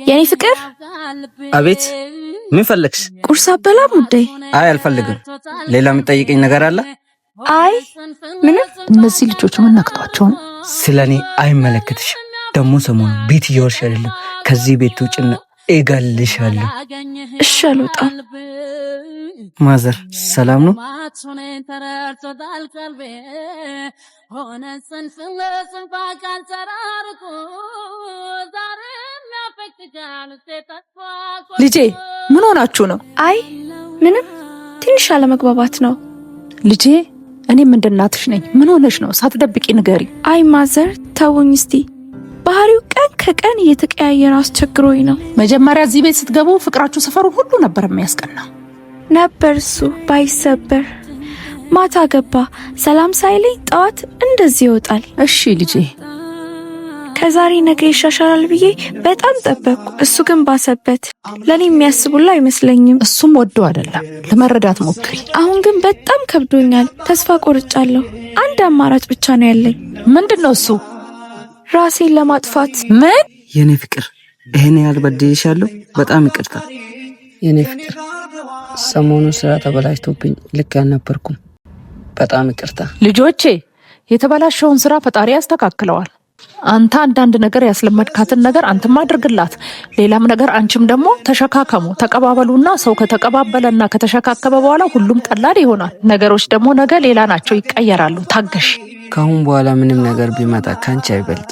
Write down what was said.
የኔ ፍቅር አቤት ምን ፈለግሽ? ቁርስ አበላም ውዴ? አይ አልፈልግም። ሌላ የምትጠይቀኝ ነገር አለ? አይ ምንም። እነዚህ ልጆች ምን ነክቷቸው ነው? ስለኔ አይመለከትሽም። ደግሞ ሰሞኑን ቤት እየወርሽ አይደለም? ከዚህ ቤት ውጭና እገልሻለሁ። እሺ አልወጣም። ማዘር ሰላም ነው? ልጄ ምን ሆናችሁ ነው? አይ ምንም፣ ትንሽ አለመግባባት ነው። ልጄ እኔም እንደናትሽ ነኝ። ምን ሆነሽ ነው? ሳትደብቂ ንገሪ። አይ ማዘር ተውኝ እስቲ። ባህሪው ቀን ከቀን እየተቀያየረ አስቸግሮኝ ነው። መጀመሪያ እዚህ ቤት ስትገቡ ፍቅራችሁ ሰፈሩን ሁሉ ነበር የሚያስቀናው። ነበር እሱ ባይሰበር። ማታ ገባ ሰላም ሳይለኝ ጠዋት እንደዚህ ይወጣል። እሺ ልጄ ከዛሬ ነገ ይሻሻላል ብዬ በጣም ጠበቅኩ። እሱ ግን ባሰበት። ለኔ የሚያስቡላ አይመስለኝም። እሱም ወዶ አይደለም። ለመረዳት ሞክሪ። አሁን ግን በጣም ከብዶኛል። ተስፋ ቆርጫለሁ። አንድ አማራጭ ብቻ ነው ያለኝ። ምንድነው እሱ? ራሴን ለማጥፋት። ምን? የኔ ፍቅር ይሄን ያህል በድዬሻለሁ? በጣም ይቅርታ የኔ ፍቅር። ሰሞኑን ስራ ተበላሽቶብኝ ልክ አልነበርኩም። በጣም ይቅርታ ልጆቼ። የተበላሸውን ስራ ፈጣሪ ያስተካክለዋል። አንተ አንዳንድ ነገር ያስለመድካትን ነገር አንተም አድርግላት። ሌላም ነገር አንቺም ደግሞ ተሸካከሙ፣ ተቀባበሉና ሰው ከተቀባበለና ከተሸካከበ በኋላ ሁሉም ቀላል ይሆናል። ነገሮች ደግሞ ነገ ሌላ ናቸው፣ ይቀየራሉ። ታገሽ። ካሁን በኋላ ምንም ነገር ቢመጣ ካንቺ አይበልጥ።